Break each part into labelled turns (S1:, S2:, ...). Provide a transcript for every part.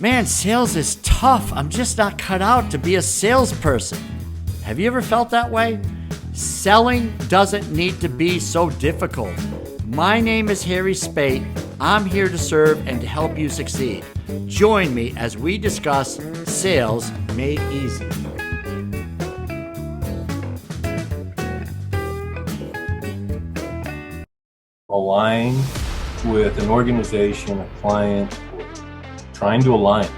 S1: Man, sales is tough. I'm just not cut out to be a salesperson. Have you ever felt that way? Selling doesn't need to be so difficult. My name is Harry Spate. I'm here to serve and to help you succeed. Join me as we discuss sales made easy.
S2: Align with an organization, a client, or trying to align,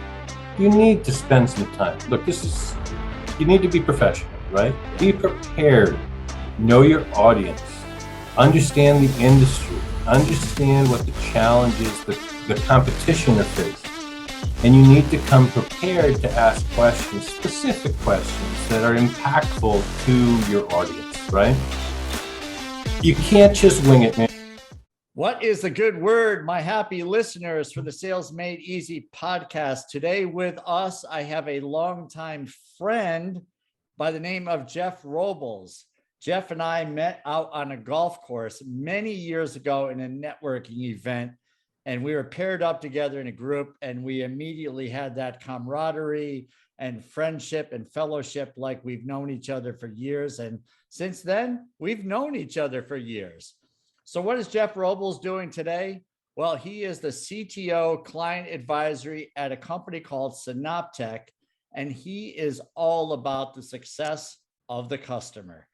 S2: you need to spend some time. Look, you need to be professional, right? Be prepared. Know your audience. Understand the industry. Understand what the challenges, the competition are facing. And you need to come prepared to ask questions, specific questions that are impactful to your audience, right? You can't just wing it, man.
S1: What is the good word, my happy listeners, for the Sales Made Easy podcast? Today with us, I have a longtime friend by the name of Jeff Robles. Jeff and I met out on a golf course many years ago in a networking event, and we were paired up together in a group, and we immediately had that camaraderie and friendship and fellowship like we've known each other for years. And since then, we've known each other for years. So what is Jeff Robles doing today? Well, he is the CTO client advisory at a company called Synoptech, and he is all about the success of the customer.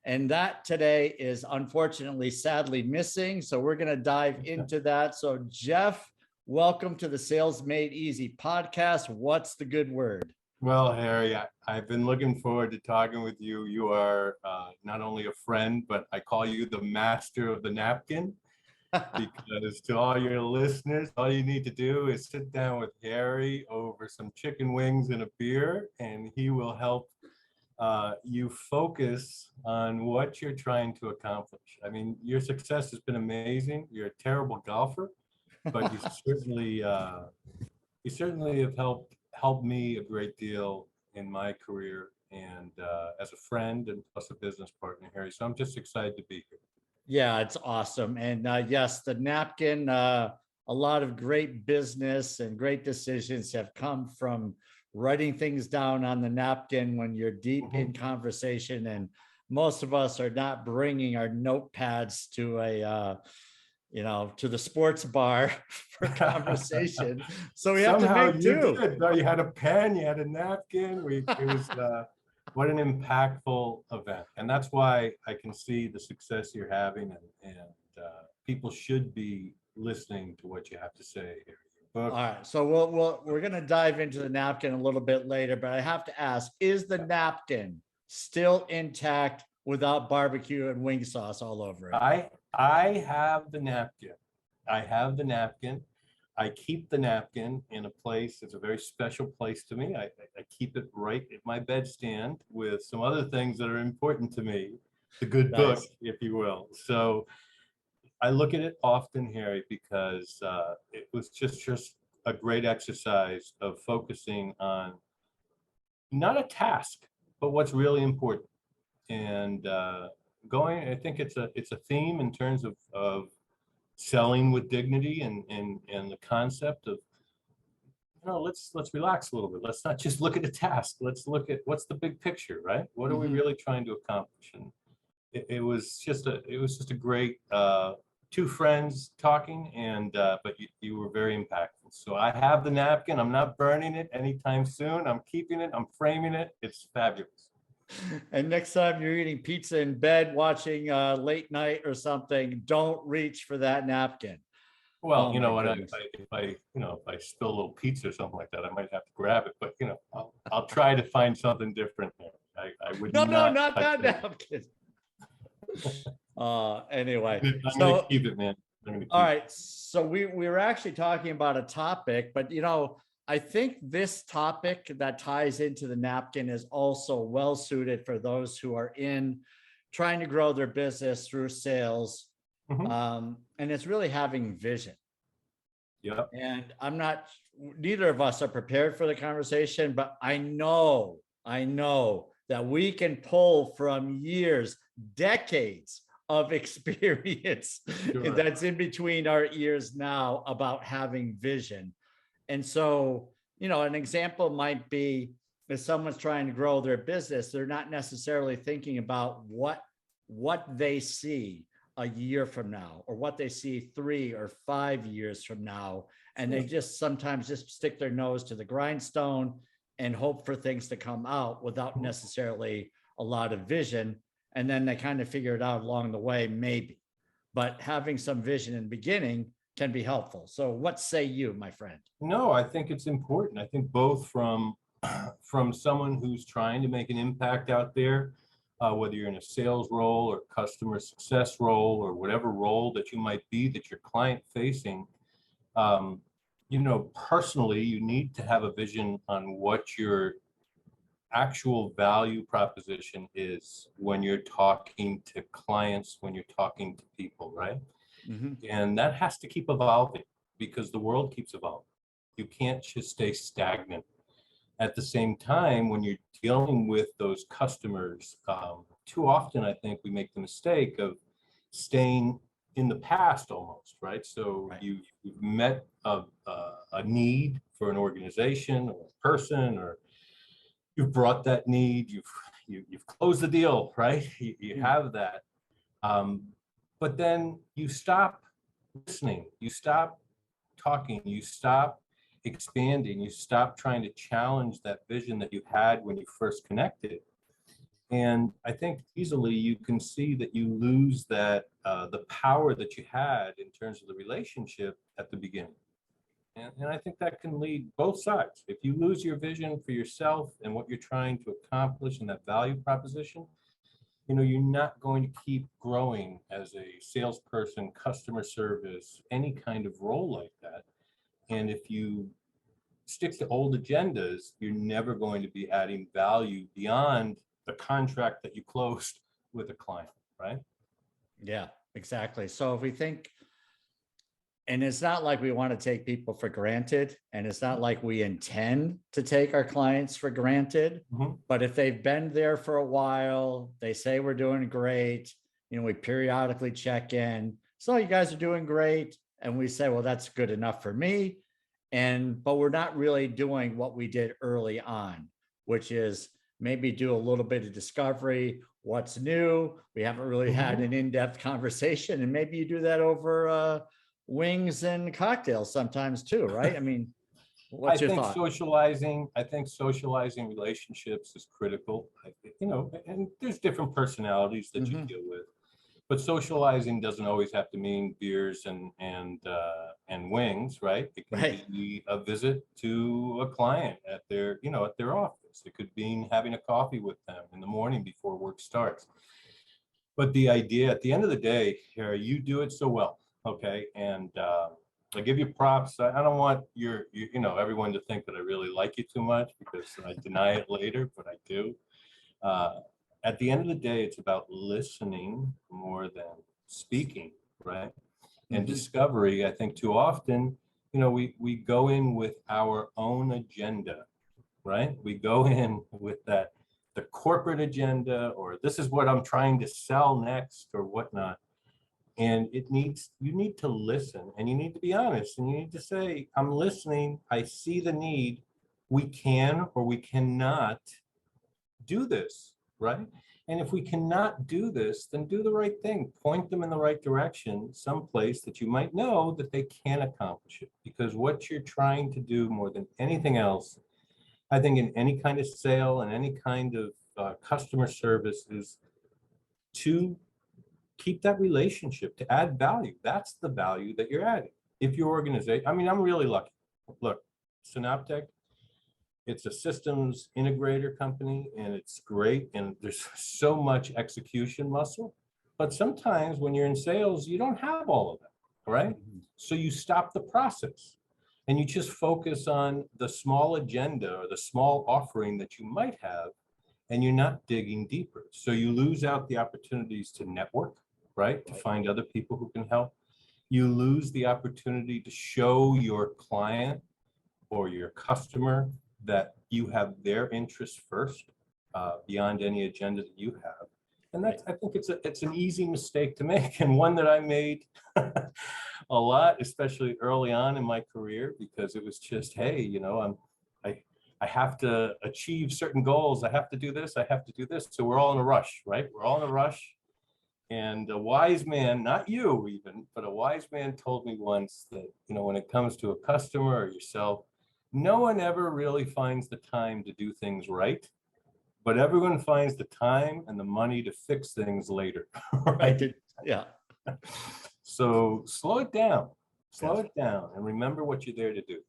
S1: And that today is unfortunately, sadly missing. So we're going to dive into that. So Jeff, welcome to the Sales Made Easy podcast. What's the good word?
S2: Well, Harry, I've been looking forward to talking with you. You are not only a friend, but I call you the master of the napkin. Because to all your listeners, all you need to do is sit down with Harry over some chicken wings and a beer, and he will help you focus on what you're trying to accomplish. I mean, your success has been amazing. You're a terrible golfer, but you certainly have helped me a great deal in my career and as a friend and plus a business partner, Harry. So I'm just excited to be here.
S1: Yeah, it's awesome. And yes, the napkin, a lot of great business and great decisions have come from writing things down on the napkin when you're deep in conversation. And most of us are not bringing our notepads to to the sports bar for conversation. So we have to
S2: Somehow
S1: make
S2: you
S1: do.
S2: did. No, you had a pen, you had a napkin. It was what an impactful event, and that's why I can see the success you're having, and people should be listening to what you have to say here.
S1: All right, so we're going to dive into the napkin a little bit later, but I have to ask: is the napkin still intact without barbecue and wing sauce all over it?
S2: I have the napkin. I have the napkin. I keep the napkin in a place. It's a very special place to me. I keep it right at my bedstand with some other things that are important to me, the good book,
S1: Nice.
S2: if you will. So I look at it often, Harry, because it was just a great exercise of focusing on not a task, but what's really important. And I think it's a theme in terms of selling with dignity and the concept of, let's relax a little bit. Let's not just look at a task. Let's look at what's the big picture, right? What are we really trying to accomplish? And it was just a great two friends talking, and but you were very impactful. So I have the napkin. I'm not burning it anytime soon. I'm keeping it. I'm framing it. It's fabulous.
S1: And next time you're eating pizza in bed, watching late night or something, don't reach for that napkin.
S2: Well,
S1: Oh
S2: you
S1: my
S2: know what?
S1: goodness.
S2: If I spill a little pizza or something like that, I might have to grab it. But I'll try to find something different there. I would
S1: No,
S2: not
S1: not
S2: touch
S1: that
S2: that.
S1: napkin. Anyway,
S2: I'm gonna keep it, man. I'm gonna keep
S1: all
S2: it.
S1: right. So we were actually talking about a topic, but I think this topic that ties into the napkin is also well suited for those who are trying to grow their business through sales.
S2: Mhm.
S1: And it's really having vision.
S2: Yep.
S1: And neither of us are prepared for the conversation, but I know that we can pull from years, decades of experience
S2: Sure.
S1: that's in between our ears now about having vision. And so an example might be if someone's trying to grow their business, they're not necessarily thinking about what they see a year from now or what they see 3 or 5 years from now. And they just sometimes just stick their nose to the grindstone and hope for things to come out without necessarily a lot of vision. And then they kind of figure it out along the way, maybe. But having some vision in the beginning can be helpful. So what say you, my friend?
S2: No, I think it's important. I think both from someone who's trying to make an impact out there, whether you're in a sales role or customer success role or whatever role that you might be that you're client facing, personally, you need to have a vision on what your actual value proposition is when you're talking to clients, when you're talking to people, right?
S1: Mm-hmm.
S2: And that has to keep evolving because the world keeps evolving. You can't just stay stagnant. At the same time, when you're dealing with those customers, too often I think we make the mistake of staying in the past almost, right? So
S1: Right.
S2: You've met a need for an organization or a person, or you've brought that need, you've closed the deal, right? You have that. But then you stop listening, you stop talking, you stop expanding, you stop trying to challenge that vision that you had when you first connected. And I think easily you can see that you lose that the power that you had in terms of the relationship at the beginning. And I think that can lead both sides. If you lose your vision for yourself and what you're trying to accomplish in that value proposition, you're not going to keep growing as a salesperson, customer service, any kind of role like that. And if you stick to old agendas, you're never going to be adding value beyond the contract that you closed with a client, right?
S1: Yeah, exactly. So if we think, and it's not like we want to take people for granted, and it's not like we intend to take our clients for granted, but if they've been there for a while, they say we're doing great, we periodically check in. So you guys are doing great. And we say, well, that's good enough for me. But we're not really doing what we did early on, which is maybe do a little bit of discovery. What's new? We haven't really had an in-depth conversation, and maybe you do that over wings and cocktails sometimes too, right? I mean, what's your thought?
S2: I think socializing relationships is critical. And there's different personalities that you deal with, but socializing doesn't always have to mean beers and wings, right? It can be a visit to a client at their office. It could mean having a coffee with them in the morning before work starts. But the idea, at the end of the day, Harry, you do it so well, okay? And I give you props. I don't want everyone to think that I really like you too much, because I deny it later, but I do. At the end of the day, it's about listening more than speaking, right? And discovery, I think too often, we go in with our own agenda, right? We go in with the corporate agenda, or this is what I'm trying to sell next or whatnot. And you need to listen, and you need to be honest, and you need to say, I'm listening, I see the need, we can or we cannot do this, right? And if we cannot do this, then do the right thing. Point them in the right direction, someplace that you might know that they can accomplish it. Because what you're trying to do more than anything else, I think in any kind of sale and any kind of customer service, is to keep that relationship, to add value. That's the value that you're adding. If your organization, I mean, I'm really lucky. Look, Synaptech, it's a systems integrator company, and it's great. And there's so much execution muscle. But sometimes when you're in sales, you don't have all of that, right? So you stop the process and you just focus on the small agenda or the small offering that you might have, and you're not digging deeper. So you lose out the opportunities to network, right? To find other people who can help. You lose the opportunity to show your client or your customer that you have their interests first, beyond any agenda that you have. And that's, I think it's an easy mistake to make, and one that I made a lot, especially early on in my career, because it was just, hey, I have to achieve certain goals. I have to do this. I have to do this. So we're all in a rush, right? We're all in a rush. And a wise man, not you even, but a wise man told me once that, when it comes to a customer or yourself, no one ever really finds the time to do things right, but everyone finds the time and the money to fix things later.
S1: I
S2: Right?
S1: did. Yeah.
S2: So slow it down, slow
S1: Yes.
S2: it down, and remember what you're there to do.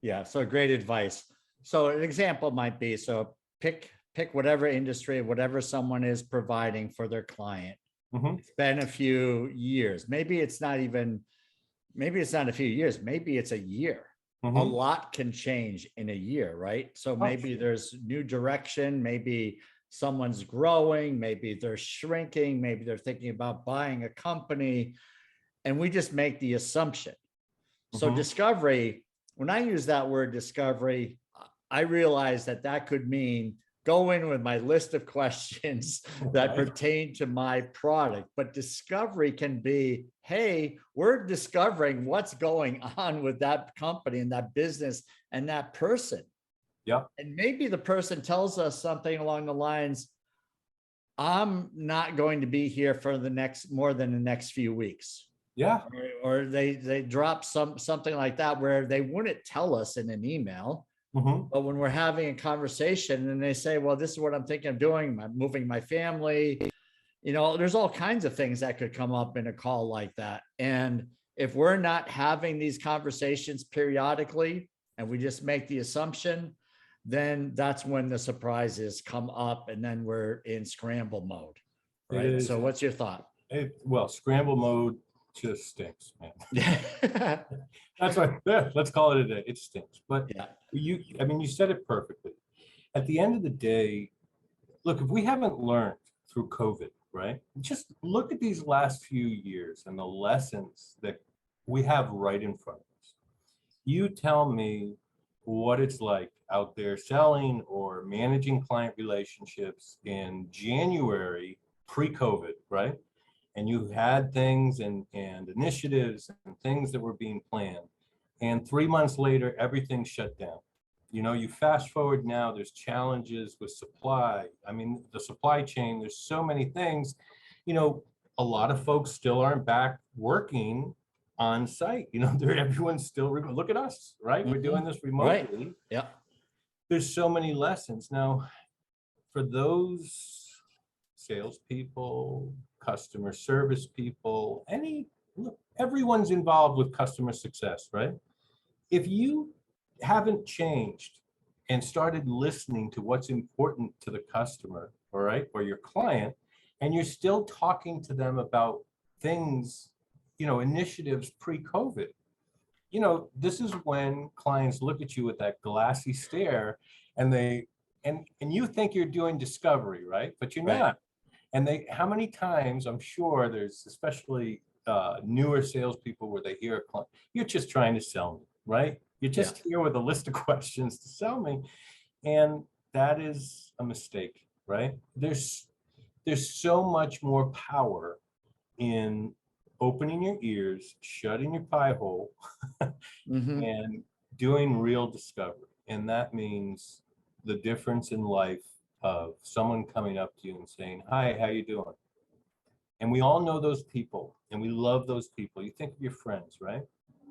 S1: Yeah. So great advice. So an example might be, so pick whatever industry, whatever someone is providing for their client.
S2: Mhm.
S1: It's been a few years. Maybe it's not a few years. Maybe it's a year. A
S2: Mhm.
S1: lot can change in a year, right? So
S2: Oh,
S1: maybe
S2: sure.
S1: there's new direction. Maybe someone's growing. Maybe they're shrinking. Maybe they're thinking about buying a company. And we just make the assumption. So
S2: Mhm.
S1: discovery, when I use that word discovery, I realize that could mean go in with my list of questions that
S2: Right.
S1: pertain to my product. But discovery can be, hey, we're discovering what's going on with that company and that business and that person.
S2: Yep.
S1: And maybe the person tells us something along the lines, I'm not going to be here for more than the next few weeks.
S2: Yeah.
S1: Or they drop something like that where they wouldn't tell us in an email.
S2: Mhm.
S1: But when we're having a conversation and they say, well, this is what I'm thinking of doing, I'm moving my family, there's all kinds of things that could come up in a call like that. And if we're not having these conversations periodically and we just make the assumption, then that's when the surprises come up and then we're in scramble mode.
S2: It
S1: Right.
S2: is.
S1: So what's your thought?
S2: Well, scramble mode just stinks, man.
S1: Yeah.
S2: That's right. Yeah, let's call it a day. It stinks. But
S1: Yeah.
S2: you said it perfectly. At the end of the day, look, if we haven't learned through COVID, right? Just look at these last few years and the lessons that we have right in front of us. You tell me what it's like out there selling or managing client relationships in January pre-COVID, right? And you had things and initiatives and things that were being planned. And 3 months later, everything shut down. You fast forward now, there's challenges with supply. I mean, the supply chain, there's so many things. A lot of folks still aren't back working on site. Everyone's still, look at us, right? We're doing this
S1: Right.
S2: remotely.
S1: Yeah.
S2: There's so many lessons. Now, for those salespeople, customer service people, look, everyone's involved with customer success, right? If you haven't changed and started listening to what's important to the customer, all right, or your client, and you're still talking to them about things, initiatives pre-COVID, this is when clients look at you with that glassy stare and you think you're doing discovery, right? But you're
S1: Right.
S2: not. And how many times, I'm sure there's especially newer salespeople where they hear a client, you're just trying to sell me, right? You're just here with a list of questions to sell me. And that is a mistake, right? There's so much more power in opening your ears, shutting your pie hole,
S1: Mm-hmm.
S2: and doing real discovery. And that means the difference in life of someone coming up to you and saying, hi, how you doing? And we all know those people and we love those people. You think of your friends, right?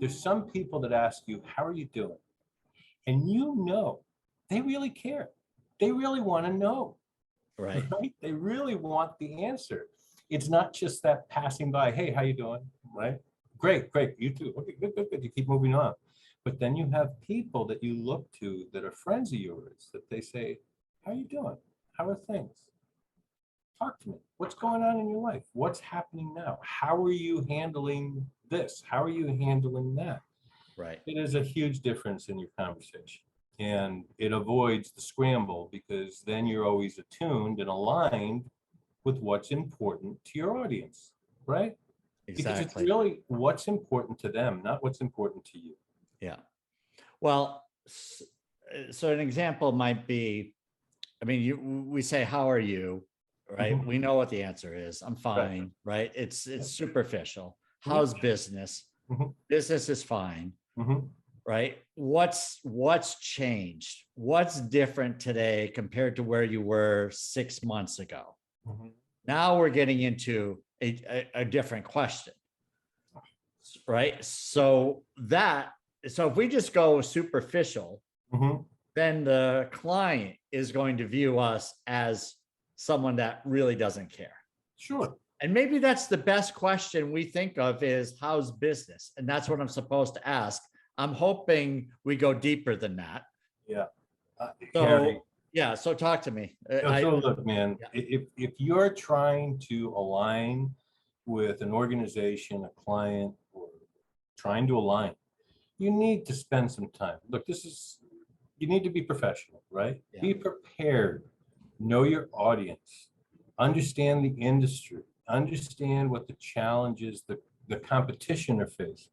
S2: There's some people that ask you, how are you doing? And they really care. They really want to know,
S1: Right.
S2: right? They really want the answer. It's not just that passing by, hey, how you doing? Right? Great, great. You too. Okay, good, good, good. You keep moving on. But then you have people that you look to that are friends of yours that they say, how you doing? How are things? Talk to me. What's going on in your life? What's happening now? How are you handling this? How are you handling that?
S1: Right.
S2: It is a huge difference in your conversation. And it avoids the scramble because then you're always attuned and aligned with what's important to your audience, right? Because it's
S1: Exactly.
S2: really what's important to them, not what's important to you.
S1: Yeah. Well, so an example might be, I mean, we say, how are you? Right.
S2: Mhm.
S1: We know what the answer is. I'm
S2: Right.
S1: fine. Right. It's superficial.
S2: Mhm.
S1: How's business?
S2: Mhm.
S1: Business is fine.
S2: Mhm.
S1: right? What's changed? What's different today compared to where you were 6 months ago?
S2: Mhm.
S1: Now we're getting into a different question, right? So if we just go superficial,
S2: Mhm.
S1: then the client is going to view us as someone that really doesn't care.
S2: Sure.
S1: And maybe that's the best question we think of is how's business? And that's what I'm supposed to ask. I'm hoping we go deeper than that.
S2: Yeah. Harry,
S1: So yeah, so talk to me.
S2: so look, man,
S1: Yeah.
S2: if you're trying to align with an organization, a client, or trying to align, you need to spend some time. Look, you need to be professional, right?
S1: Yeah.
S2: Be prepared, know your audience, understand the industry, understand what the challenges, the competition are facing.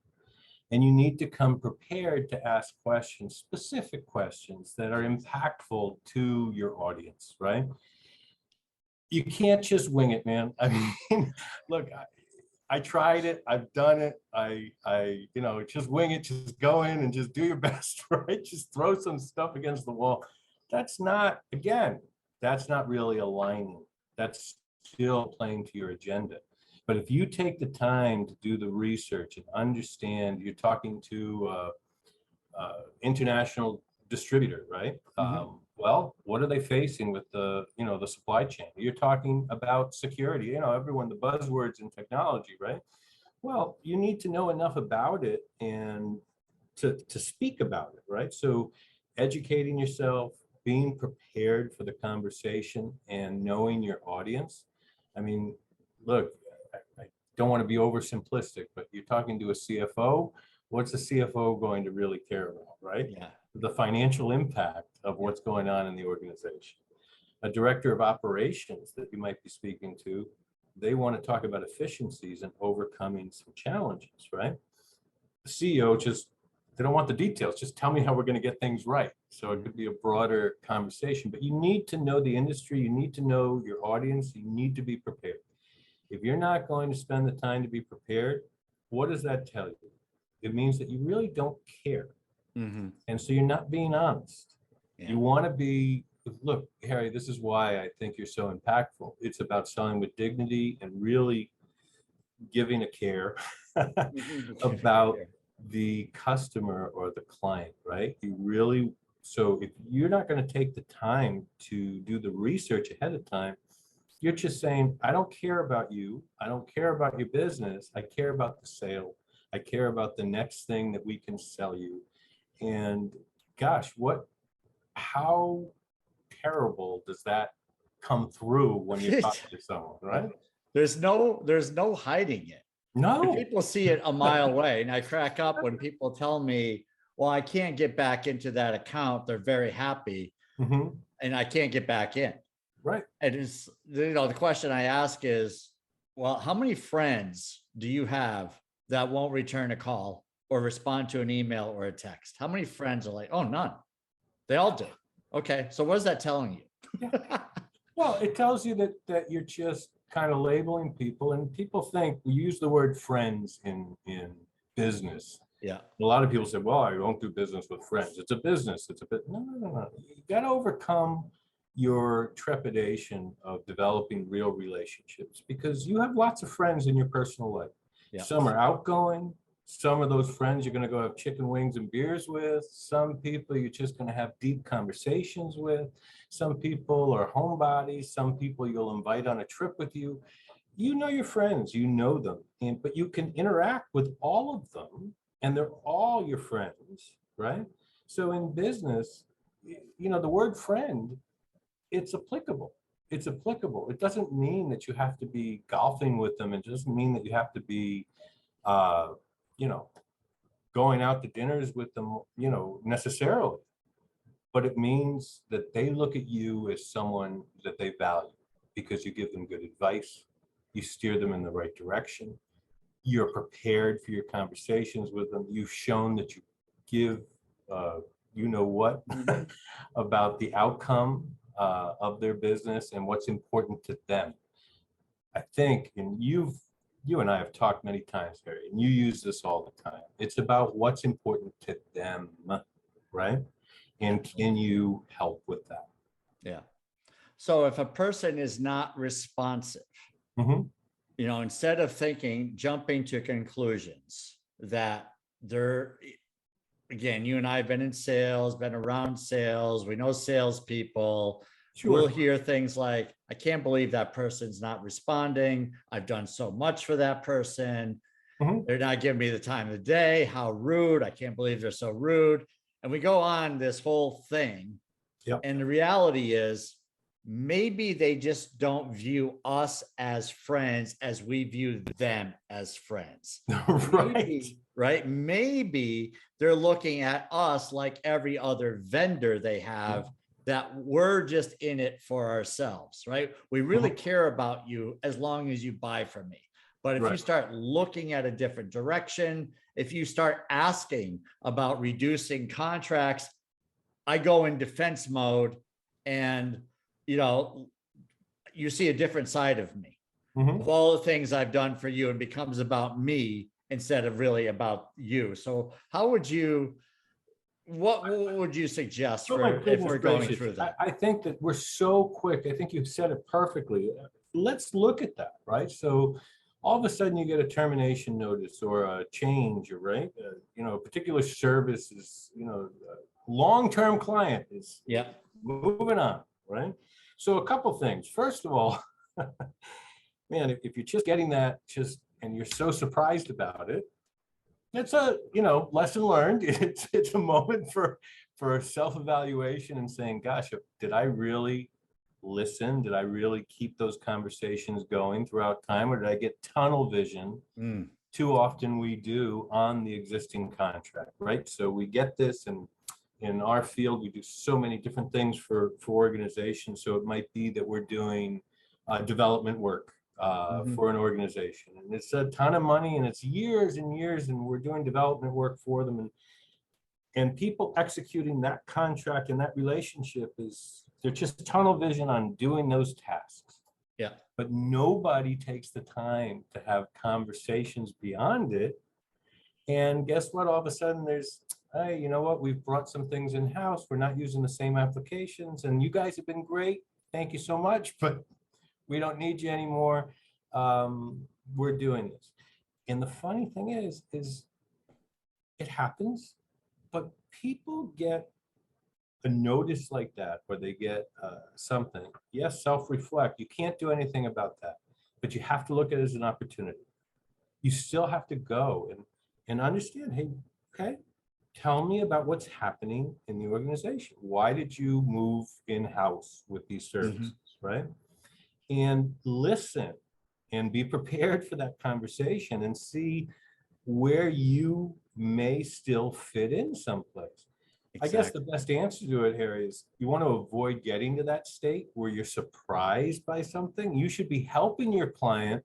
S2: And you need to come prepared to ask questions, specific questions that are impactful to your audience, right? You can't just wing it, man. I mean, look, I tried it. I've done it. Just wing it, just go in and just do your best, right? Just throw some stuff against the wall. That's not, again, that's not really aligning. That's still playing to your agenda. But if you take the time to do the research and understand, you're talking to international distributor, right?
S1: Mhm.
S2: Well, what are they facing with the supply chain? You're talking about security, everyone, the buzzwords in technology, right? Well, you need to know enough about it and to speak about it, right? So educating yourself, being prepared for the conversation and knowing your audience. I mean, look, I don't want to be oversimplistic, but you're talking to a CFO. What's the CFO going to really care about, right?
S1: Yeah.
S2: The financial impact of
S1: Yeah.
S2: what's going on in the organization. A director of operations that you might be speaking to, they want to talk about efficiencies and overcoming some challenges, right? The CEO just, they don't want the details. Just tell me how we're going to get things right. So it could be a broader conversation, but you need to know the industry. You need to know your audience. You need to be prepared. If you're not going to spend the time to be prepared, what does that tell you? It means that you really don't care.
S1: Mhm.
S2: And so you're not being honest.
S1: Yeah.
S2: You want to be, look, Harry, this is why I think you're so impactful. It's about selling with dignity and really giving a care about the customer or the client, right? You really, so if you're not going to take the time to do the research ahead of time, you're just saying, I don't care about you. I don't care about your business. I care about the sale. I care about the next thing that we can sell you. And gosh, how terrible does that come through when you're talking to someone, right?
S1: There's no hiding it. And
S2: No.
S1: people see it a mile away. And I crack up when people tell me, well, I can't get back into that account. They're very happy
S2: Mhm.
S1: and I can't get back in.
S2: Right.
S1: And it's, the question I ask is, well, how many friends do you have that won't return a call or respond to an email or a text? How many friends are like, oh, none? They all do. Okay. So what is that telling you?
S2: Yeah. Well, it tells you that you're just kind of labeling people, and people think we use the word friends in business.
S1: Yeah.
S2: A lot of people say, well, I don't do business with friends. It's a business. It's a bit, no, no, no, no. You got to overcome your trepidation of developing real relationships because you have lots of friends in your personal life.
S1: Yeah.
S2: Some are outgoing. Some of those friends you're going to go have chicken wings and beers with. Some people you're just going to have deep conversations with. Some people are homebodies. Some people you'll invite on a trip with you. You know your friends, you know them, but you can interact with all of them and they're all your friends, right? So in business, the word friend, it's applicable. It's applicable. It doesn't mean that you have to be golfing with them. It doesn't mean that you have to be, uh, you know, going out to dinners with them, necessarily. But it means that they look at you as someone that they value because you give them good advice, you steer them in the right direction, you're prepared for your conversations with them, you've shown that you give what
S1: Mhm.
S2: about the outcome of their business and what's important to them. I think, and you and I have talked many times, Harry, and you use this all the time. It's about what's important to them, right? And can you help with that?
S1: Yeah. So if a person is not responsive,
S2: Mhm.
S1: instead of jumping to conclusions that they're, again, you and I have been in sales, been around sales, we know salespeople. We'll
S2: Sure.
S1: hear things like, I can't believe that person's not responding. I've done so much for that person.
S2: Mhm.
S1: They're not giving me the time of the day. How rude. I can't believe they're so rude. And we go on this whole thing.
S2: Yep.
S1: And the reality is, maybe they just don't view us as friends as we view them as friends.
S2: Right.
S1: Maybe, right? Maybe they're looking at us like every other vendor they have, that we're just in it for ourselves, right? We really care about you as long as you buy from me. But if you start looking at a different direction, if you start asking about reducing contracts, I go in defense mode, and you see a different side of me,
S2: Mhm.
S1: of all the things I've done for you, and becomes about me instead of really about you. So what would you suggest
S2: Oh my
S1: for if
S2: goodness
S1: we're going
S2: gracious.
S1: through that?
S2: I think that we're so quick. I think you've said it perfectly. Let's look at that, right? So all of a sudden you get a termination notice or a change, right? A particular service is, long-term client is
S1: Yeah.
S2: moving on, right? So a couple things. First of all, man, if you're just getting that and you're so surprised about it, it's a lesson learned. It's a moment for self-evaluation and saying, gosh, did I really listen? Did I really keep those conversations going throughout time, or did I get tunnel vision? Too often we do on the existing contract, right? So we get this, and in our field we do so many different things for organizations. So it might be that we're doing development work for an organization, and it's a ton of money, and it's years and years, and we're doing development work for them, and people executing that contract and that relationship they're just tunnel vision on doing those tasks.
S1: Yeah.
S2: But nobody takes the time to have conversations beyond it. And guess what? All of a sudden there's, hey, you know what? We've brought some things in-house. We're not using the same applications, and you guys have been great. Thank you so much, but we don't need you anymore. We're doing this. And the funny thing is it happens, but people get a notice like that, or they get something. Yes, self-reflect. You can't do anything about that, but you have to look at it as an opportunity. You still have to go and understand, hey, okay, tell me about what's happening in the organization. Why did you move in-house with these services, right? And listen and be prepared for that conversation and see where you may still fit in someplace. I guess the best answer to it, Harry, is you want to avoid getting to that state where you're surprised by something. You should be helping your client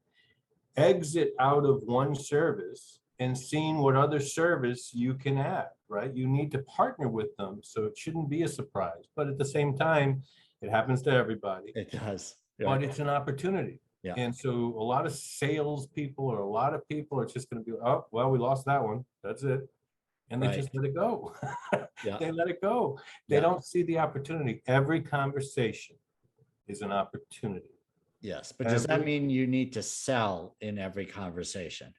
S2: exit out of one service and seeing what other service you can add, right? You need to partner with them, so it shouldn't be a surprise. But at the same time, it happens to everybody.
S1: It does.
S2: But it's an opportunity.
S1: Yeah.
S2: And so a lot of sales people, or a lot of people, are just going to be, oh, well, we lost that one. That's it. And they just let it go.
S1: Yeah.
S2: They let it go. They don't see the opportunity. Every conversation is an opportunity.
S1: Yes. But does that mean you need to sell in every conversation?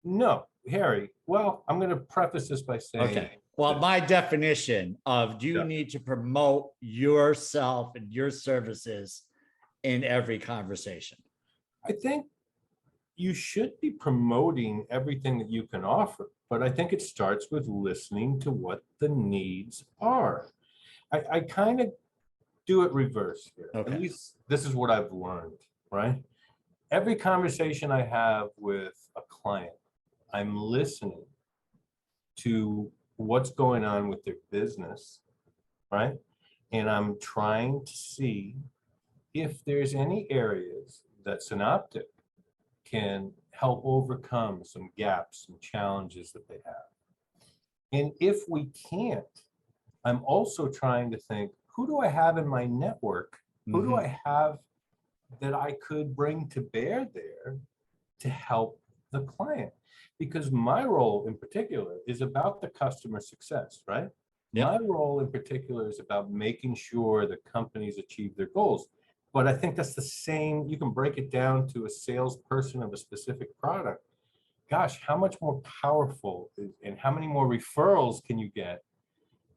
S2: No, Harry. Well, I'm going to preface this by saying,
S1: okay. Well, my definition of, do you need to promote yourself and your services in every conversation?
S2: I think you should be promoting everything that you can offer, but I think it starts with listening to what the needs are. I kind of do it reverse here.
S1: Okay.
S2: At least this is what I've learned, right? Every conversation I have with a client, I'm listening to what's going on with their business, right? And I'm trying to see if there's any areas that Synoptic can help overcome some gaps and challenges that they have. And if we can't, I'm also trying to think, who do I have in my network? Who do I have that I could bring to bear there to help the client. Because my role in particular is about the customer success, right?
S1: Yep.
S2: My role in particular is about making sure that companies achieve their goals. But I think that's the same, you can break it down to a salesperson of a specific product. Gosh, how much more powerful and how many more referrals can you get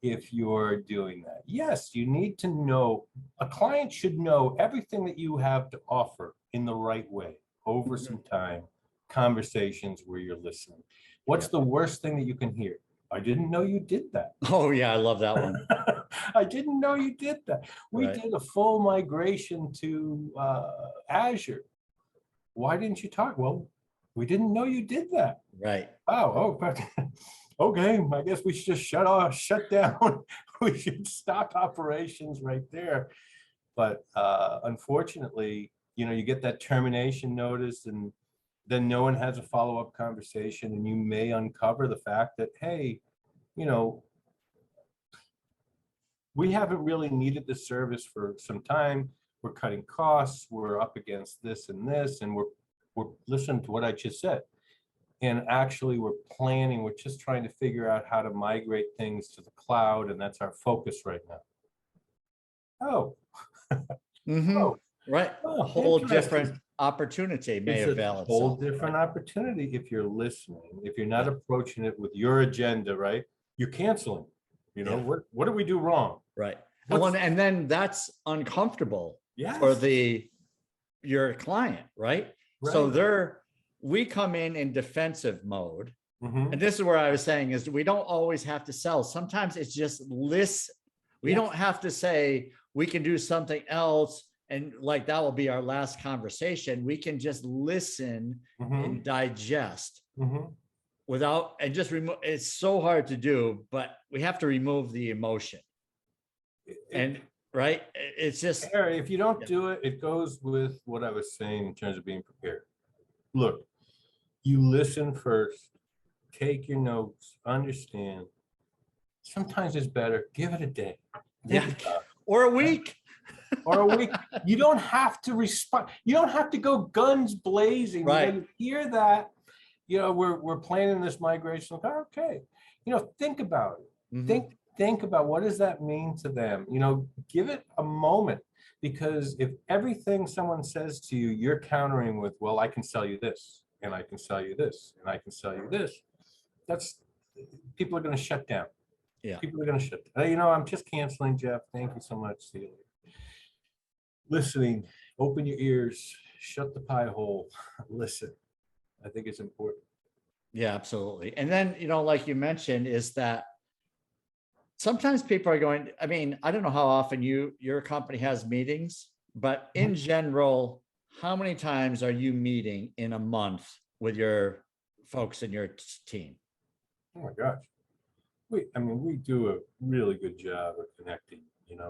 S2: if you're doing that? Yes, you need to know, a client should know everything that you have to offer in the right way over some time, conversations where you're listening. What's the worst thing that you can hear? I didn't know you did that.
S1: Oh yeah, I love that one.
S2: I didn't know you did that. We
S1: Right.
S2: did a full migration to Azure. Why didn't you talk? Well, we didn't know you did that.
S1: Right.
S2: Oh, okay. I guess we should just shut down. We should stop operations right there. But unfortunately, you get that termination notice, and then no one has a follow-up conversation, and you may uncover the fact that, hey, we haven't really needed this service for some time. We're cutting costs. We're up against this and this, and we're listening to what I just said. And actually, we're planning. We're just trying to figure out how to migrate things to the cloud, and that's our focus right now. Oh, oh,
S1: Right.
S2: oh,
S1: A whole
S2: interesting.
S1: different opportunity may
S2: It's
S1: avail
S2: a whole
S1: itself.
S2: different opportunity if you're listening. If you're not
S1: Yeah.
S2: approaching it with your agenda, right? You're canceling.
S1: Yeah.
S2: What do we do wrong?
S1: Right.
S2: What's-
S1: And then that's uncomfortable
S2: Yes.
S1: for your client, right? So
S2: Right.
S1: we come in defensive mode.
S2: Mhm.
S1: And this is where I was saying is we don't always have to sell. Sometimes it's just listen. We
S2: Yes.
S1: don't have to say we can do something else and like that will be our last conversation. We can just listen
S2: Mhm.
S1: and digest
S2: Mhm.
S1: without and just remove. It's so hard to do, but we have to remove the emotion. And right, it's just
S2: Harry, if you don't
S1: Yeah.
S2: do it, it goes with what I was saying in terms of being prepared. Look, you listen first, take your notes, understand. Sometimes it's better. Give it a day. Think
S1: yeah,
S2: about it.
S1: or a week.
S2: Or a week. You don't have to respond. You don't have to go guns blazing.
S1: Right.
S2: You hear that, we're planning this migration. Okay. Think about it.
S1: Mhm.
S2: Think about what does that mean to them? Give it a moment, because if everything someone says to you, you're countering with, well, I can sell you this, and I can sell you this, and I can sell you this. People are going to shut down.
S1: Yeah.
S2: People are going to shut down. I'm just canceling, Jeff. Thank you so much. See you later. Listening, open your ears, shut the pie hole, listen. I think it's important.
S1: Yeah, absolutely. And then, like you mentioned, is that sometimes people are going, I mean, I don't know how often your company has meetings, but in general, how many times are you meeting in a month with your folks in your team?
S2: Oh my gosh. We do a really good job of connecting, but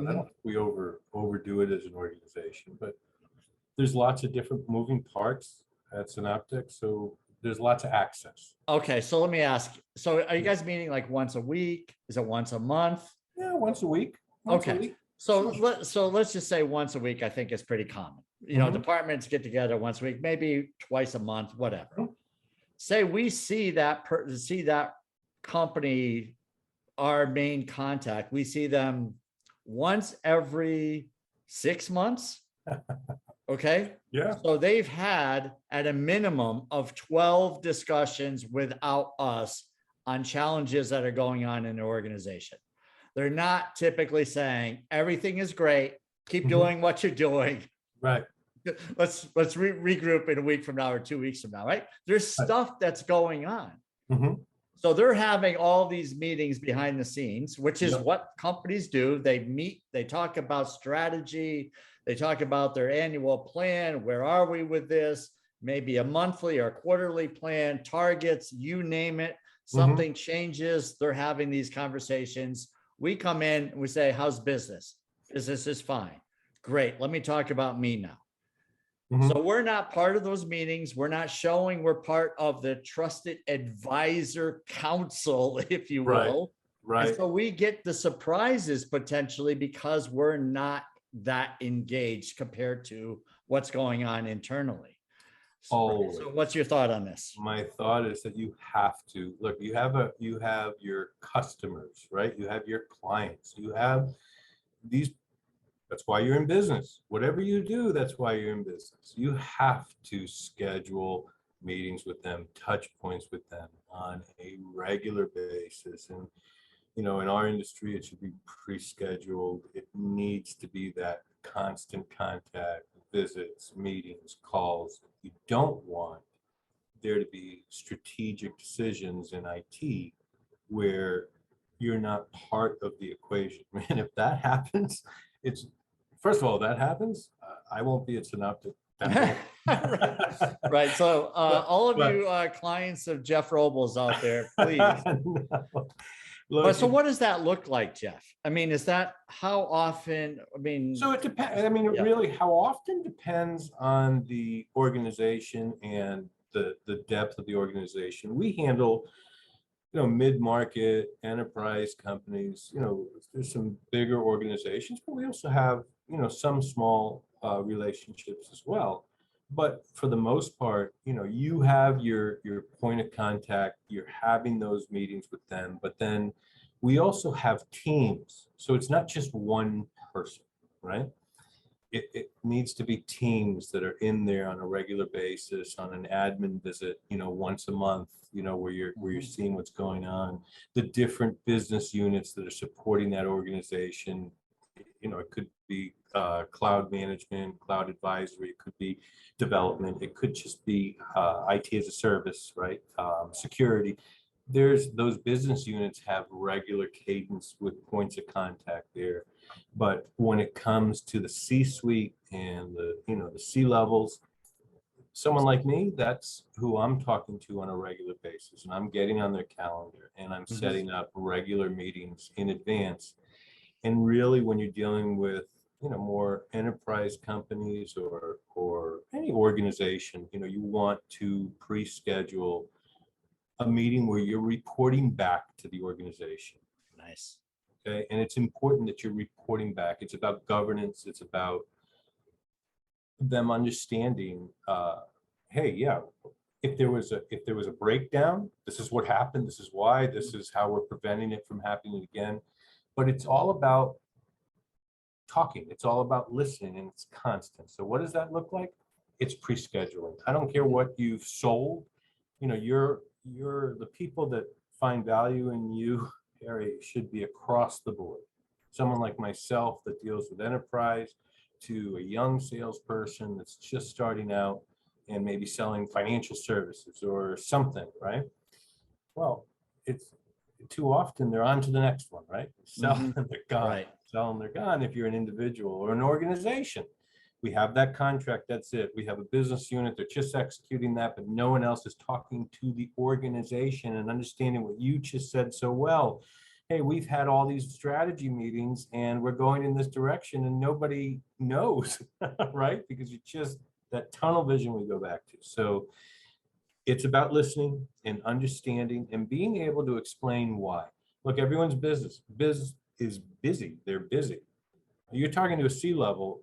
S2: I don't think we overdo it as an organization, but there's lots of different moving parts at Synaptic. So there's lots of access.
S1: Okay, so let me ask. So are you guys meeting like once a week? Is it once a month?
S2: Yeah, once a week. Once a
S1: Okay.
S2: week.
S1: So
S2: Sure.
S1: let's just say once a week, I think is pretty common.
S2: Mhm.
S1: Departments get together once a week, maybe twice a month, whatever.
S2: Mhm.
S1: Say we see that company, our main contact, we see them once every 6 months. Okay.
S2: Yeah.
S1: So they've had at a minimum of 12 discussions without us on challenges that are going on in the organization. They're not typically saying everything is great. Keep doing what you're doing.
S2: Right.
S1: Let's regroup in a week from now or 2 weeks from now, right? There's stuff that's going on.
S2: Mhm.
S1: So they're having all these meetings behind the scenes, which is
S2: Yep.
S1: what companies do. They meet, they talk about strategy, they talk about their annual plan. Where are we with this? Maybe a monthly or quarterly plan, targets, you name it. Something changes, they're having these conversations. We come in and we say, how's business? Business is fine. Great. Let me talk about me now. So we're not part of those meetings. We're not showing we're part of the trusted advisor council, if you will.
S2: Right.
S1: And so we get the surprises potentially because we're not that engaged compared to what's going on internally.
S2: Always.
S1: So what's your thought on this?
S2: My thought is that you have to look, you have your customers, right? You have your clients, you have these, that's why you're in business. Whatever you do, that's why you're in business. You have to schedule meetings with them, touch points with them on a regular basis. And, you know, in our industry, it should be pre-scheduled. It needs to be that constant contact, visits, meetings, calls. You don't want there to be strategic decisions in IT where you're not part of the equation. And if that happens, it's, first of all, that happens, I won't be a synoptic.
S1: Right. So all of you clients of Jeff Robles out there, please.
S2: No. Look,
S1: But so what does that look like, Jeff? I mean, is that how often? I mean,
S2: so it depends. I mean, it really, how often depends on the organization and the depth of the organization. We handle, you know, mid-market enterprise companies. You know, there's some bigger organizations, but we also have, you know, some small relationships as well. But for the most part, you know, you have your point of contact, you're having those meetings with them, but then we also have teams. So it's not just one person, right? It needs to be teams that are in there on a regular basis, on an admin visit, you know, once a month, you know, where you're seeing what's going on, the different business units that are supporting that organization. You know, it could be cloud management, cloud advisory, it could be development, it could just be IT as a service, right? Security. There's those business units have regular cadence with points of contact there. But when it comes to the C-suite and the, you know, the C levels, someone like me, that's who I'm talking to on a regular basis, and I'm getting on their calendar and I'm setting up regular meetings in advance. And really, when you're dealing with, you know, more enterprise companies or any organization, you know, you want to pre-schedule a meeting where you're reporting back to the organization.
S1: nice.
S2: Okay, and it's important that you're reporting back. It's about governance. It's about them understanding, hey, yeah, if there was a breakdown, this is what happened. This is why. This is how we're preventing it from happening again. But it's all about talking. It's all about listening, and it's constant. So what does that look like? It's pre-scheduling. I don't care what you've sold. You know, you're the people that find value in you, Harry, should be across the board. Someone like myself that deals with enterprise to a young salesperson that's just starting out and maybe selling financial services or something, right? Well, it's too often they're on to the next one, right? Sell them, they're gone.
S1: Right.
S2: Sell them, they're gone. If you're an individual or an organization, we have that contract, that's it. We have a business unit, they're just executing that, but no one else is talking to the organization and understanding what you just said so well. Hey, we've had all these strategy meetings and we're going in this direction and nobody knows, right? Because you just, that tunnel vision we go back to. So it's about listening and understanding and being able to explain why. Look, everyone's business is busy. They're busy. You're talking to a C-level,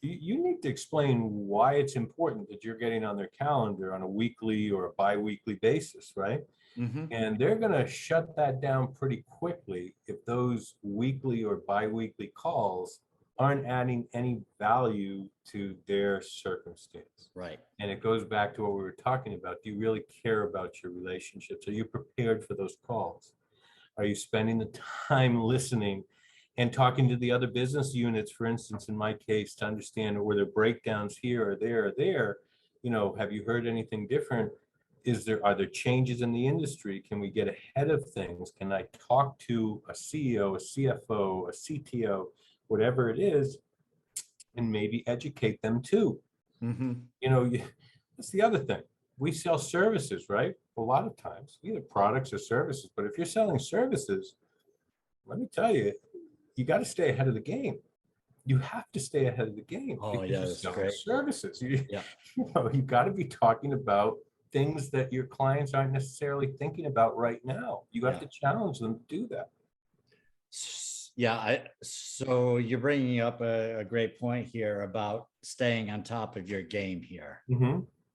S2: you need to explain why it's important that you're getting on their calendar on a weekly or a bi-weekly basis, right? And they're going to shut that down pretty quickly if those weekly or bi-weekly calls aren't adding any value to their circumstance.
S1: Right.
S2: And it goes back to what we were talking about. Do you really care about your relationships? Are you prepared for those calls? Are you spending the time listening and talking to the other business units, for instance, in my case, to understand were there breakdowns here or there? You know, have you heard anything different? Are there changes in the industry? Can we get ahead of things? Can I talk to a CEO, a CFO, a CTO, whatever it is, and maybe educate them too? You know, that's the other thing. We sell services, right? A lot of times, either products or services. But if you're selling services, let me tell you, you got to stay ahead of the game. You have to stay ahead of the game because
S1: yeah,
S2: you're
S1: that's
S2: selling
S1: great.
S2: services.
S1: Yeah.
S2: You know, you got to be talking about things that your clients aren't necessarily thinking about right now. You have to challenge them to do that.
S1: Yeah. So you're bringing up a great point here about staying on top of your game here.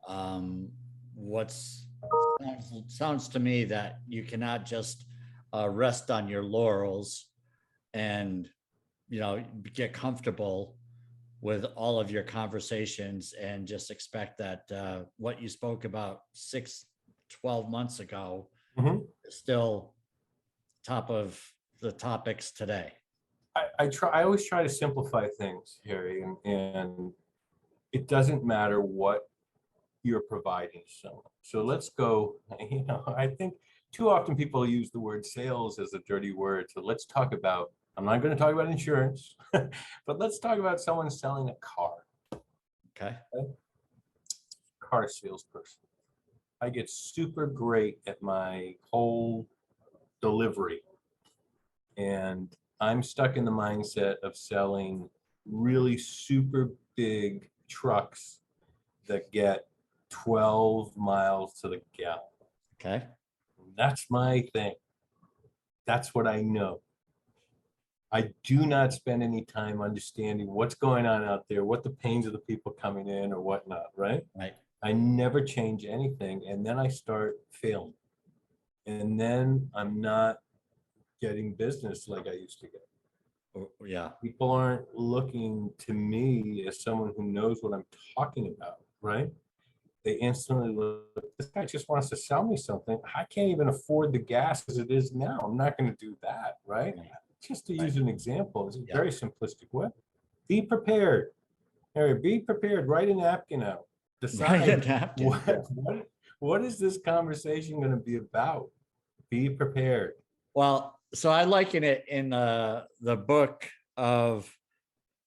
S1: What's sounds to me that you cannot just rest on your laurels and get comfortable with all of your conversations and just expect that what you spoke about 12 months ago
S2: Mhm.
S1: is still top of the topics today.
S2: I always try to simplify things, Harry, and it doesn't matter what you're providing someone. So let's go, I think too often people use the word sales as a dirty word. So let's talk about, I'm not going to talk about insurance, but let's talk about someone selling a car,
S1: Okay.
S2: car salesperson. I get super great at my whole delivery. And I'm stuck in the mindset of selling really super big trucks that get 12 miles to the gallon.
S1: Okay.
S2: That's my thing. That's what I know. I do not spend any time understanding what's going on out there, what the pains of the people coming in or whatnot, right?
S1: Right.
S2: I never change anything. And then I start failing. And then I'm not getting business like I used to get.
S1: Yeah.
S2: People aren't looking to me as someone who knows what I'm talking about, right? They instantly look, this guy just wants to sell me something. I can't even afford the gas as it is now. I'm not going to do that, right?
S1: Right.
S2: Just to
S1: Right.
S2: use an example, it's a
S1: Yeah.
S2: very simplistic way. Be prepared. Harry, be prepared. Write a napkin out.
S1: Write a
S2: Decide
S1: napkin.
S2: what,
S1: Yeah.
S2: what is this conversation going to be about? Be prepared.
S1: Well, so I liken it in the book of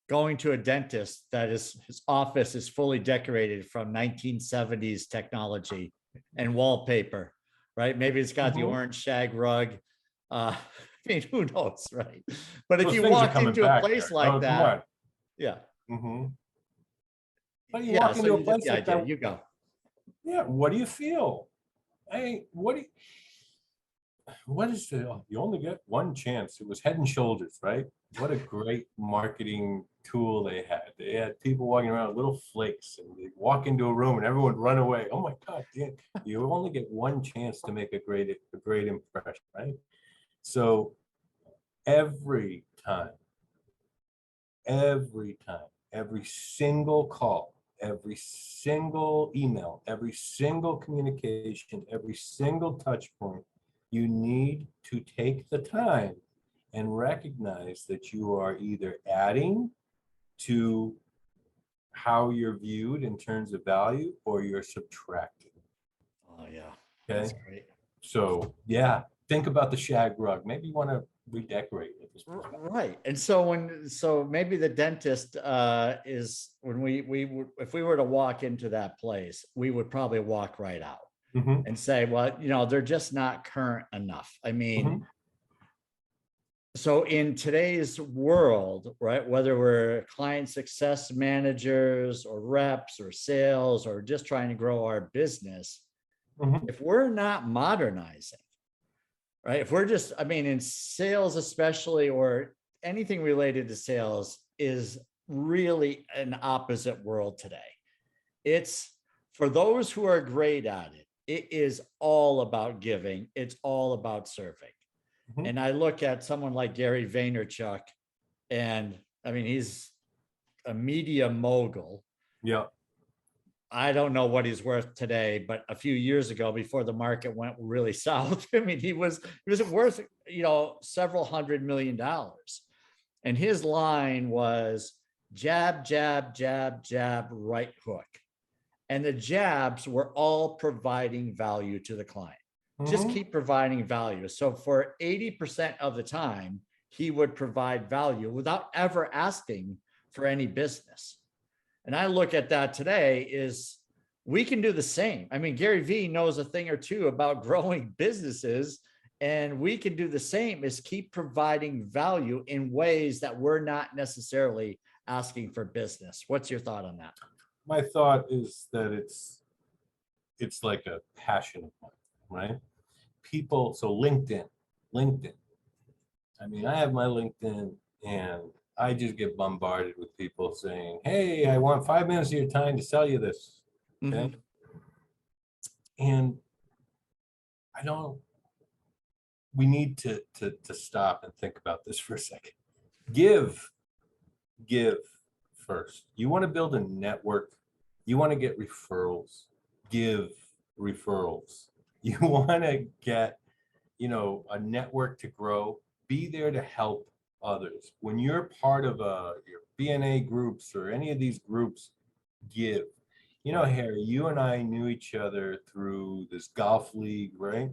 S1: going to a dentist that his office is fully decorated from 1970s technology and wallpaper, right? Maybe it's got the
S2: Mhm.
S1: orange shag rug. I mean, who knows, right? But if
S2: Those
S1: you
S2: things are
S1: walked
S2: coming
S1: into a
S2: back,
S1: place
S2: Harry.
S1: like
S2: Oh, come
S1: that,
S2: on.
S1: yeah,
S2: Mm-hmm. But you
S1: yeah.
S2: walk
S1: So
S2: into a
S1: you get
S2: place
S1: the
S2: like
S1: idea.
S2: that,
S1: You go.
S2: yeah, what do you feel? Hey, what is the, oh, you only get one chance. It was Head and Shoulders, right? What a great marketing tool they had. They had people walking around with little flakes and they walk into a room and everyone would run away. Oh my God, Dan, you only get one chance to make a great impression, right? So every time, every single call, every single email, every single communication, every single touch point, you need to take the time and recognize that you are either adding to how you're viewed in terms of value or you're subtracting.
S1: Oh yeah,
S2: Okay.
S1: that's great.
S2: So yeah, think about the shag rug. Maybe you want to redecorate it.
S1: Right. And so maybe the dentist is when if we were to walk into that place, we would probably walk right out
S2: Mm-hmm.
S1: and say, well, they're just not current enough. I mean,
S2: Mm-hmm.
S1: so in today's world, right, whether we're client success managers or reps or sales or just trying to grow our business,
S2: Mm-hmm.
S1: if we're not modernizing, right? If we're just, I mean, in sales, especially, or anything related to sales, is really an opposite world today. It's for those who are great at it, it is all about giving, it's all about serving.
S2: Mm-hmm.
S1: And I look at someone like Gary Vaynerchuk, and I mean, he's a media mogul.
S2: Yeah.
S1: I don't know what he's worth today, but a few years ago, before the market went really south, I mean, he was worth, several $100 million. And his line was jab, jab, jab, jab, right hook. And the jabs were all providing value to the client. Just
S2: Mm-hmm.
S1: keep providing value. So for 80% of the time, he would provide value without ever asking for any business. And I look at that today is we can do the same. I mean, Gary Vee knows a thing or two about growing businesses, and we can do the same is keep providing value in ways that we're not necessarily asking for business. What's your thought on that?
S2: My thought is that it's like a passion of mine, right? People, so LinkedIn. I mean, I have my LinkedIn and I just get bombarded with people saying, hey, I want 5 minutes of your time to sell you this. Okay.
S1: Mhm.
S2: And we need to stop and think about this for a second. Give first. You want to build a network. You want to get referrals. Give referrals. You want to get, a network to grow. Be there to help others. When you're part of your BNA groups or any of these groups, give. Harry, you and I knew each other through this golf league, right?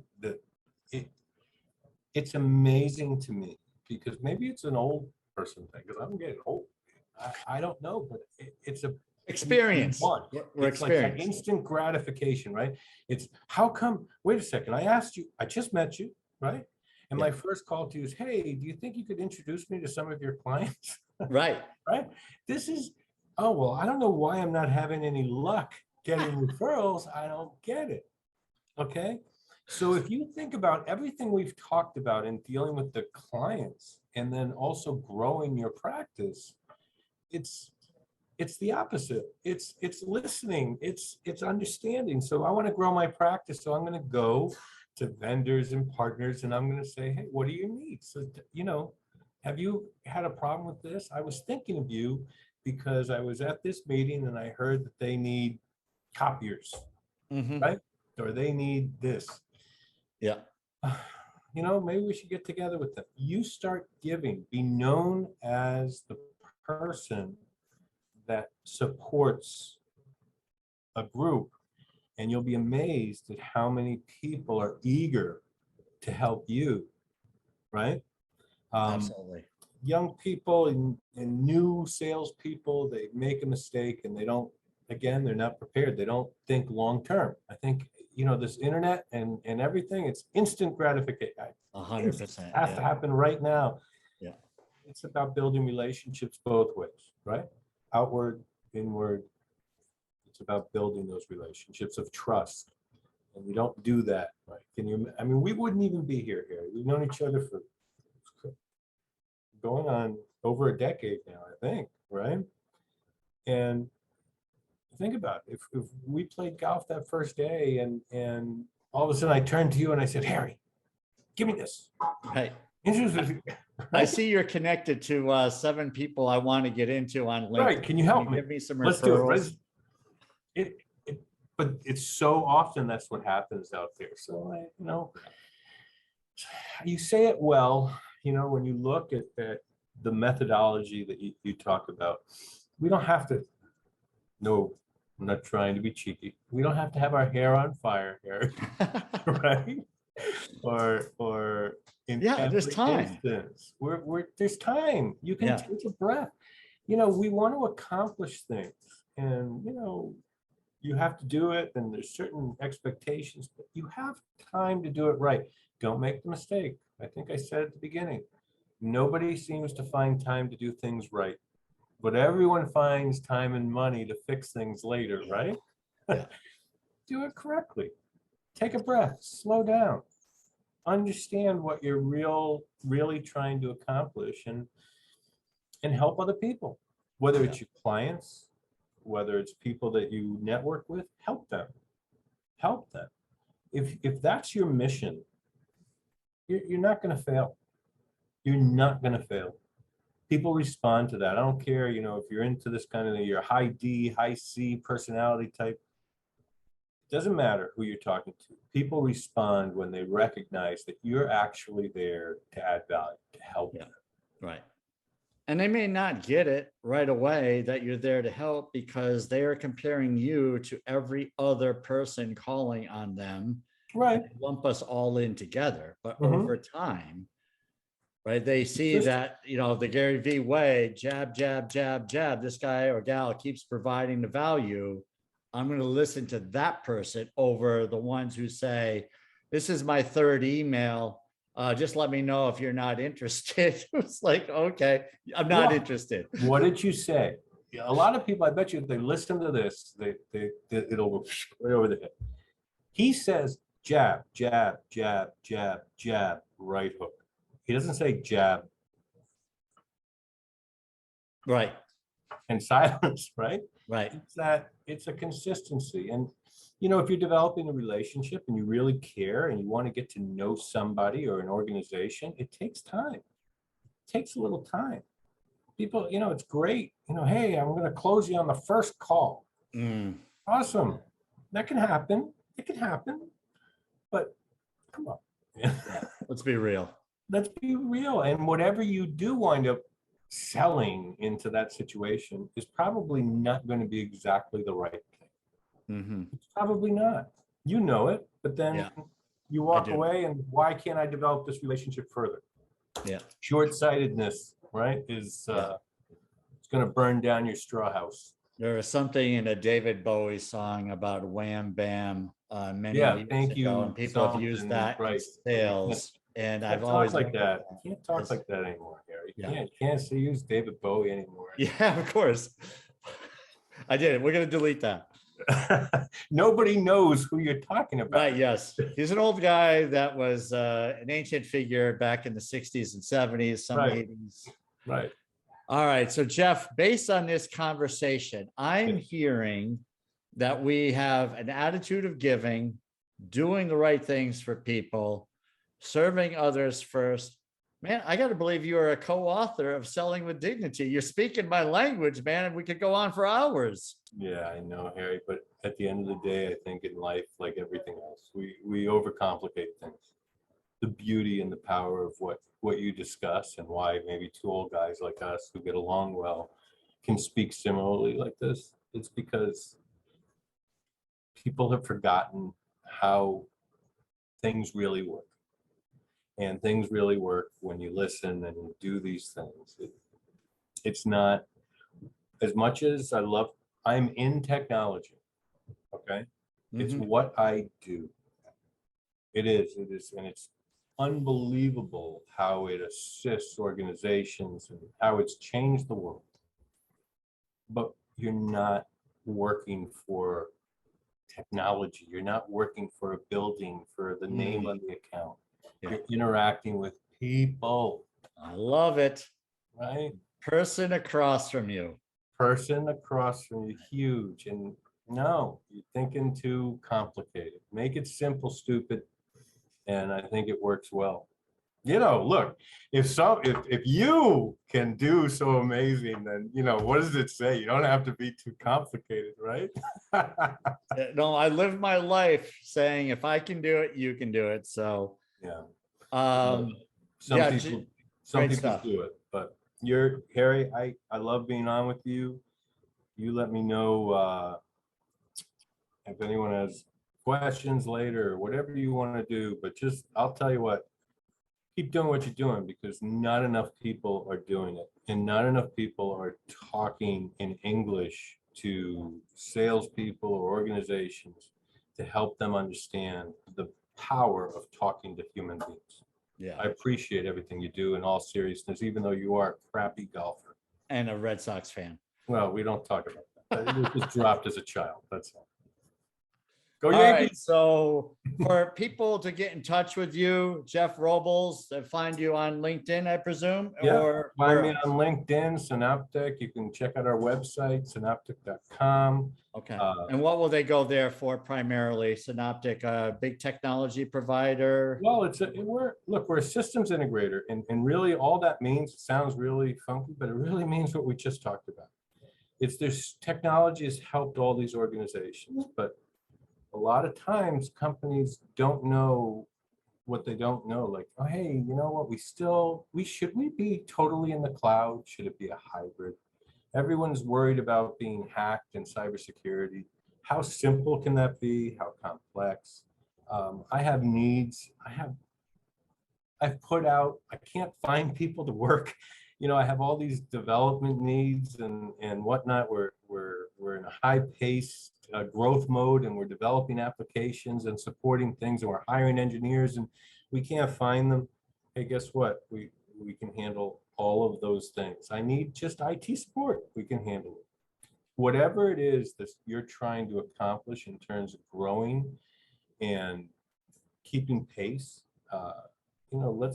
S2: It's amazing to me, because maybe it's an old person thing, because I'm getting old. I don't know, but it's a
S1: Experience. We're
S2: It's like that
S1: experienced.
S2: instant gratification, right? It's how come, wait a second, I asked you, I just met you, right? And
S1: Yeah.
S2: my first call to you is, hey, do you think you could introduce me to some of your clients?
S1: Right.
S2: Right? This is, oh, well, I don't know why I'm not having any luck getting referrals. I don't get it. Okay. So if you think about everything we've talked about in dealing with the clients and then also growing your practice, it's the opposite. It's listening. It's understanding. So I want to grow my practice. So I'm going to go to vendors and partners and I'm going to say, hey, what do you need? So, have you had a problem with this? I was thinking of you because I was at this meeting and I heard that they need copiers, right? Or they need this.
S1: Yeah.
S2: Maybe we should get together with them. You start giving, be known as the person that supports a group, and you'll be amazed at how many people are eager to help you, right?
S1: Absolutely.
S2: Young people and new salespeople, they make a mistake and they're not prepared. They don't think long-term. I think, this internet and everything, it's instant gratification.
S1: 100%.
S2: Has to happen right now.
S1: Yeah.
S2: It's about building relationships both ways, right? Outward, inward. It's about building those relationships of trust. And you don't do that, right? We wouldn't even be here. We've known each other for going on over a decade now, I think, right? And think about it. If we played golf that first day and all of a sudden I turned to you and I said, Harry, give me this.
S1: Right. I see you're connected to 7 people I want to get into on LinkedIn.
S2: Right. Can you help me?
S1: Give me some
S2: Let's
S1: referrals.
S2: do it. But it's so often that's what happens out there. So, you say it well, when you look at the methodology that you talk about, we don't have to, no, I'm not trying to be cheeky. We don't have to have our hair on fire here, right? Or in
S1: there's
S2: every
S1: time.
S2: instance, there's time. You can take a breath. We want to accomplish things, and you have to do it, and there's certain expectations, but you have time to do it right. Don't make the mistake. I think I said at the beginning, nobody seems to find time to do things right, but everyone finds time and money to fix things later, right?
S1: Yeah.
S2: Do it correctly. Take a breath, slow down, understand what you're really trying to accomplish, and help other people, whether it's your clients, whether it's people that you network with, help them. If that's your mission, you're not going to fail. You're not going to fail. People respond to that. I don't care, if you're into this kind of your high D, high C personality type. Doesn't matter who you're talking to. People respond when they recognize that you're actually there to add value, to help them.
S1: Right. And they may not get it right away that you're there to help, because they are comparing you to every other person calling on them.
S2: Right.
S1: Lump us all in together. But over time, right, they see that, the Gary V way, jab, jab, jab, jab, this guy or gal keeps providing the value. I'm going to listen to that person over the ones who say, this is my 3rd email. Just let me know if you're not interested. It's like, okay, I'm not interested.
S2: What did you say? A lot of people, I bet you, if they listen to this, it'll go right over the head. He says jab, jab, jab, jab, jab, right hook. He doesn't say jab.
S1: Right.
S2: And silence, right?
S1: Right.
S2: It's a consistency. And you know, if you're developing a relationship and you really care and you want to get to know somebody or an organization, it takes time. It takes a little time. People, you know, it's great. You know, hey, I'm going to close you on the first call. Awesome. That can happen. It can happen. But come on.
S1: Yeah. Let's be real.
S2: Let's be real. And whatever you do wind up selling into that situation is probably not going to be exactly the right thing. It's probably not. You know it, but then you walk away and why can't I develop this relationship further?
S1: Yeah.
S2: Short-sightedness, right, is it's going to burn down your straw house.
S1: There was something in a David Bowie song about wham bam many years ago, and people have used that in sales. And I've always
S2: like that. You can't talk like that anymore, Harry. You can't use David Bowie anymore.
S1: Yeah, of course. I did it. We're going to delete that.
S2: Nobody knows who you're talking about.
S1: Right, yes. He's an old guy that was an ancient figure back in the 60s and 70s, some 80s.
S2: Right.
S1: All right. So, Jeff, based on this conversation, I'm hearing that we have an attitude of giving, doing the right things for people, serving others first. Man, I got to believe you are a co-author of Selling with Dignity. You're speaking my language, man, and we could go on for hours.
S2: Yeah, I know, Harry. But at the end of the day, I think in life, like everything else, we overcomplicate things. The beauty and the power of what you discuss and why maybe two old guys like us who get along well can speak similarly like this. It's because people have forgotten how things really work. And things really work when you listen and you do these things. It's not, as much as I'm in technology, okay? It's what I do. It is, and it's unbelievable how it assists organizations and how it's changed the world. But you're not working for technology. You're not working for a building, for the name on the account. You're interacting with people.
S1: I love it.
S2: Right?
S1: Person across from you.
S2: Person across from you, huge. And no, you're thinking too complicated. Make it simple, stupid. And I think it works well. You know, look, if you can do so amazing, then, you know, what does it say? You don't have to be too complicated, right?
S1: No, I live my life saying, if I can do it, you can do it. So
S2: some people do it, but Harry, I love being on with you. You let me know if anyone has questions later or whatever you want to do, but just, I'll tell you what, keep doing what you're doing, because not enough people are doing it, and not enough people are talking in English to salespeople or organizations to help them understand the power of talking to human beings. Yeah, I appreciate everything you do in all seriousness, even though you are a crappy golfer.
S1: And a Red Sox fan.
S2: Well, we don't talk about that. It was dropped as a child, that's all. Go
S1: Yankees.
S2: Yankees.
S1: Right, so for people to get in touch with you, Jeff Robles, they find you on LinkedIn, I presume?
S2: Yeah,
S1: or
S2: find me on LinkedIn, Synaptic. You can check out our website, synaptic.com.
S1: Okay. And what will they go there for primarily? Synaptic, a big technology provider?
S2: Well, we're a systems integrator, and really all that means, it sounds really funky, but it really means what we just talked about. This technology has helped all these organizations, but a lot of times companies don't know what they don't know. Like, oh, hey, you know what? Should we be totally in the cloud? Should it be a hybrid? Everyone's worried about being hacked and cybersecurity. How simple can that be? How complex? I have needs. I've put out, I can't find people to work. You know, I have all these development needs and whatnot. We're in a high pace growth mode, and we're developing applications and supporting things, and we're hiring engineers, and we can't find them. Hey, guess what? We can handle all of those things. I need just IT support. We can handle it. Whatever it is that you're trying to accomplish in terms of growing and keeping pace, you know,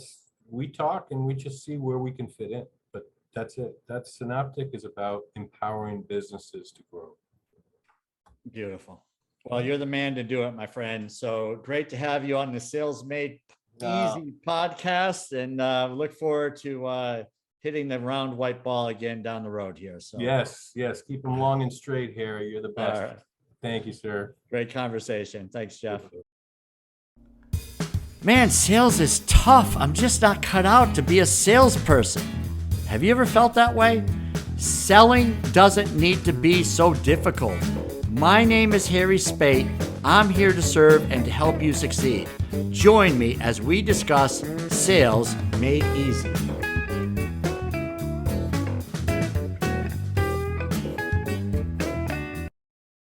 S2: we talk and we just see where we can fit in. But that's it. That's Synaptic is about empowering businesses to grow.
S1: Beautiful. Well, you're the man to do it, my friend. So great to have you on the Sales Made
S2: Uh,
S1: Easy podcast, and look forward to hitting the round white ball again down the road here. So
S2: Yes, yes. Keep them long and straight, Harry. You're the
S1: all
S2: best.
S1: right.
S2: Thank you, sir.
S1: Great conversation. Thanks, Jeff. Man, sales is tough. I'm just not cut out to be a salesperson. Have you ever felt that way? Selling doesn't need to be so difficult. My name is Harry Spate. I'm here to serve and to help you succeed. Join me as we discuss sales made easy.